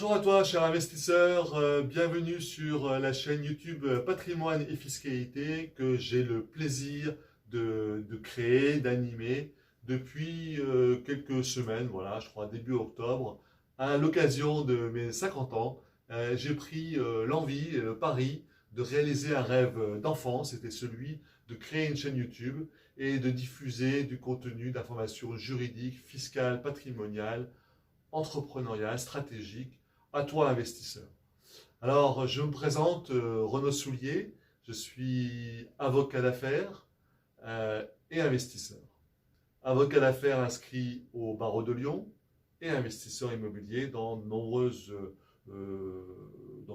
Bonjour à toi, cher investisseur. Bienvenue sur la chaîne YouTube Patrimoine et Fiscalité que j'ai le plaisir de créer, d'animer depuis quelques semaines, voilà, je crois début octobre, à l'occasion de mes 50 ans. J'ai pris l'envie et le pari de réaliser un rêve d'enfant, c'était celui de créer une chaîne YouTube et de diffuser du contenu d'informations juridiques, fiscales, patrimoniales, entrepreneurial, stratégique, à toi investisseur. Alors, je me présente, Renaud Soulier, je suis avocat d'affaires et investisseur. Avocat d'affaires inscrit au barreau de Lyon et investisseur immobilier dans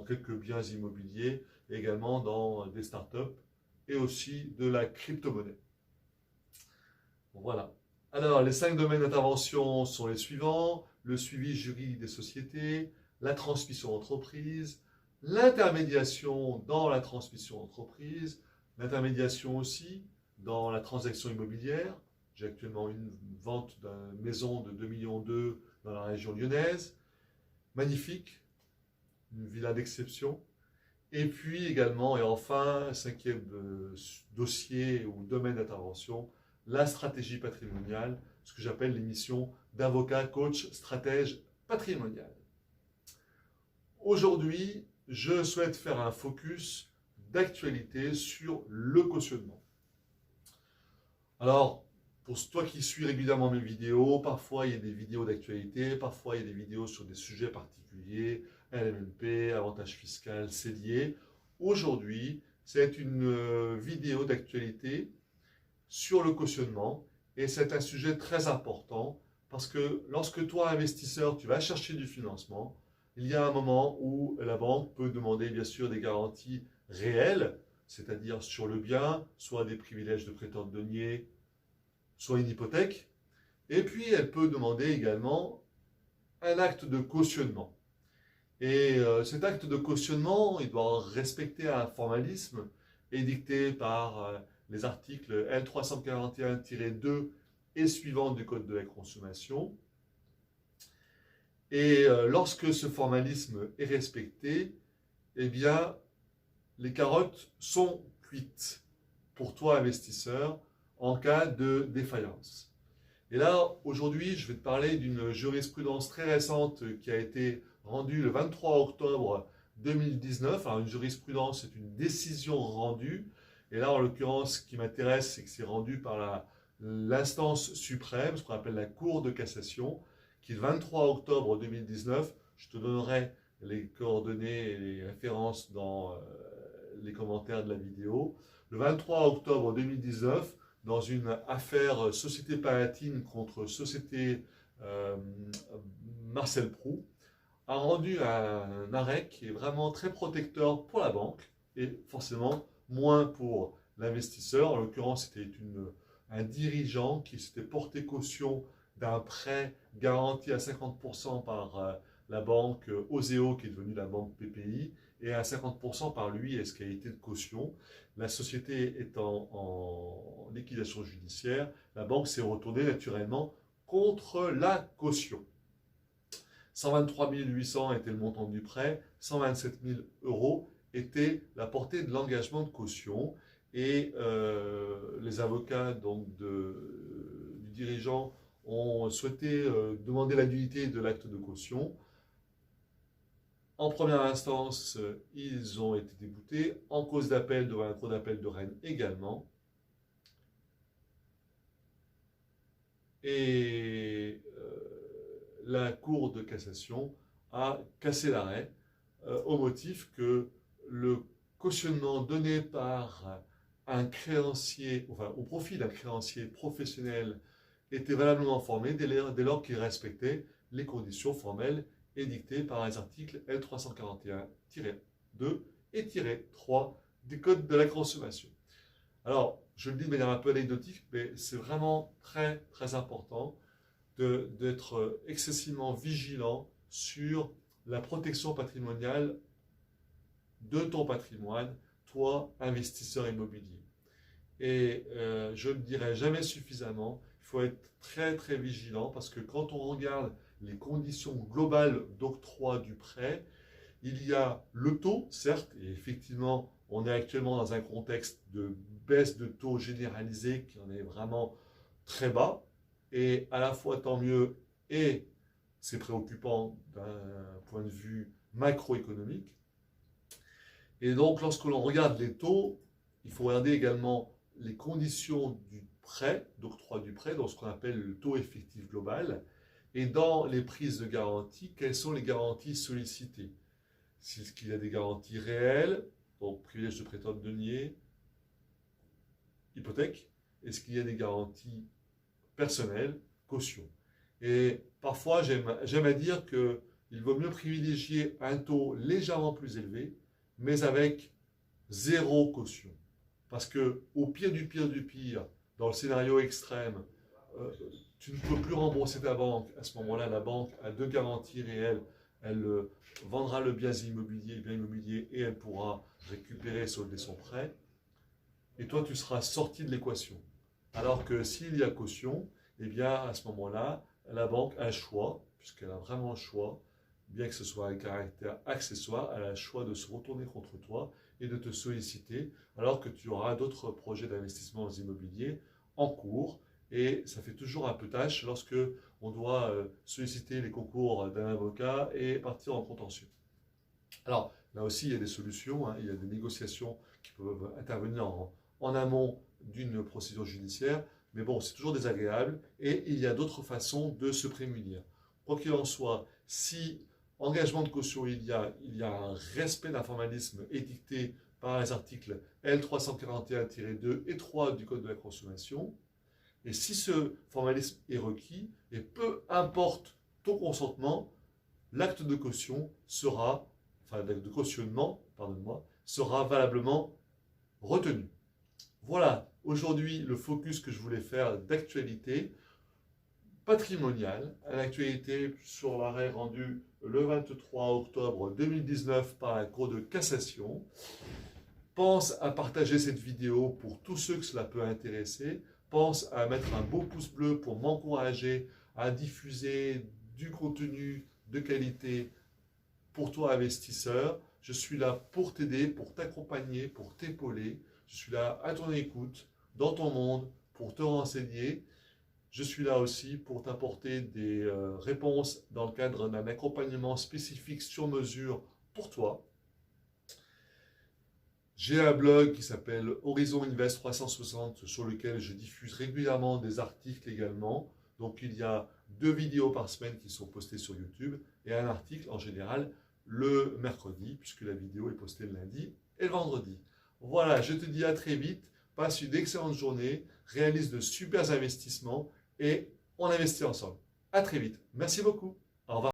quelques biens immobiliers, également dans des startups et aussi de la crypto-monnaie. Voilà. Alors, les 5 domaines d'intervention sont les suivants: le suivi juridique des sociétés, la transmission d'entreprise, l'intermédiation dans la transmission d'entreprise, l'intermédiation aussi dans la transaction immobilière. J'ai actuellement une vente d'une maison de 2,2 millions dans la région lyonnaise. Magnifique, une villa d'exception. Et puis également, et enfin, cinquième dossier ou domaine d'intervention, la stratégie patrimoniale, ce que j'appelle les missions d'avocat, coach, stratège patrimonial. Aujourd'hui, je souhaite faire un focus d'actualité sur le cautionnement. Alors, pour toi qui suis régulièrement mes vidéos, parfois il y a des vidéos d'actualité, parfois il y a des vidéos sur des sujets particuliers, LMNP, avantage fiscal, CELIer. Aujourd'hui, c'est une vidéo d'actualité sur le cautionnement et c'est un sujet très important parce que lorsque toi, investisseur, tu vas chercher du financement, il y a un moment où la banque peut demander bien sûr des garanties réelles, c'est-à-dire sur le bien, soit des privilèges de prêteur de deniers, soit une hypothèque, et puis elle peut demander également un acte de cautionnement. Et cet acte de cautionnement, il doit respecter un formalisme édicté par les articles L341-2 et suivants du Code de la consommation. Et lorsque ce formalisme est respecté, eh bien, les carottes sont cuites pour toi, investisseur, en cas de défaillance. Et là, aujourd'hui, je vais te parler d'une jurisprudence très récente qui a été rendue le 23 octobre 2019. Alors, une jurisprudence, c'est une décision rendue. Et là, en l'occurrence, ce qui m'intéresse, c'est que c'est rendu par l'instance suprême, ce qu'on appelle la Cour de cassation, qui le 23 octobre 2019, je te donnerai les coordonnées et les références dans les commentaires de la vidéo. Le 23 octobre 2019, dans une affaire Société Palatine contre Société Marcel Proux, a rendu un arrêt qui est vraiment très protecteur pour la banque et forcément moins pour l'investisseur. En l'occurrence, c'était un dirigeant qui s'était porté caution d'un prêt garanti à 50% par la banque Oseo, qui est devenue la banque PPI, et à 50% par lui et ce qualité de caution. La société étant en liquidation judiciaire, la banque s'est retournée naturellement contre la caution. 123 800 était le montant du prêt, 127 000 euros était la portée de l'engagement de caution. Et les avocats du dirigeant ont souhaité demander la nullité de l'acte de caution. En première instance, ils ont été déboutés. En cause d'appel devant la Cour d'appel de Rennes également. Et la Cour de cassation a cassé l'arrêt au motif que le cautionnement donné par un créancier, enfin au profit d'un créancier professionnel, était valablement formé dès lors qu'il respectait les conditions formelles édictées par les articles L341-2 et 3 du Code de la consommation. Alors, je le dis de manière un peu anecdotique, mais c'est vraiment très très important d'être excessivement vigilant sur la protection patrimoniale de ton patrimoine, toi, investisseur immobilier. Et je ne le dirai jamais suffisamment, il faut être très très vigilant parce que quand on regarde les conditions globales d'octroi du prêt. Il y a le taux, certes, et effectivement, on est actuellement dans un contexte de baisse de taux généralisé qui en est vraiment très bas, et à la fois tant mieux, et c'est préoccupant d'un point de vue macroéconomique. Et donc, lorsque l'on regarde les taux, il faut regarder également les conditions du prêt, d'octroi du prêt, dans ce qu'on appelle le taux effectif global. Et dans les prises de garantie, quelles sont les garanties sollicitées? Est-ce qu'il y a des garanties réelles, donc privilège de prêteur de denier, hypothèque? Est-ce qu'il y a des garanties personnelles, caution? Et parfois, j'aime à dire qu'il vaut mieux privilégier un taux légèrement plus élevé, mais avec zéro caution. Parce que au pire du pire du pire, dans le scénario extrême, tu ne peux plus rembourser ta banque. À ce moment-là, la banque a deux garanties réelles. Elle vendra le bien immobilier et elle pourra récupérer, solder son prêt. Et toi, tu seras sorti de l'équation. Alors que s'il y a caution, eh bien, à ce moment-là, la banque a le choix, puisqu'elle a vraiment le choix, bien que ce soit un caractère accessoire, elle a le choix de se retourner contre toi et de te solliciter, alors que tu auras d'autres projets d'investissement immobiliers en cours. Et ça fait toujours un peu tâche lorsque on doit solliciter les concours d'un avocat et partir en contentieux. Alors, là aussi, il y a des solutions, hein, il y a des négociations qui peuvent intervenir en amont d'une procédure judiciaire, mais bon, c'est toujours désagréable et il y a d'autres façons de se prémunir. Quoi qu'il en soit, si engagement de caution il y a un respect d'un formalisme édicté par les articles L341-2 et 3 du Code de la consommation, et si ce formalisme est requis, et peu importe ton consentement, l'acte de caution sera, enfin l'acte de cautionnement, pardonne-moi, sera valablement retenu. Voilà, aujourd'hui le focus que je voulais faire d'actualité patrimoniale, à l'actualité sur l'arrêt rendu le 23 octobre 2019 par la Cour de cassation. Pense à partager cette vidéo pour tous ceux que cela peut intéresser. Pense à mettre un beau pouce bleu pour m'encourager à diffuser du contenu de qualité pour toi investisseur. Je suis là pour t'aider, pour t'accompagner, pour t'épauler. Je suis là à ton écoute, dans ton monde, pour te renseigner. Je suis là aussi pour t'apporter des réponses dans le cadre d'un accompagnement spécifique sur mesure pour toi. J'ai un blog qui s'appelle Horizon Invest 360 sur lequel je diffuse régulièrement des articles également. Donc il y a 2 vidéos par semaine qui sont postées sur YouTube et un article en général le mercredi puisque la vidéo est postée le lundi et le vendredi. Voilà, je te dis à très vite, passe une excellente journée, réalise de super investissements et on investit ensemble. À très vite. Merci beaucoup. Au revoir.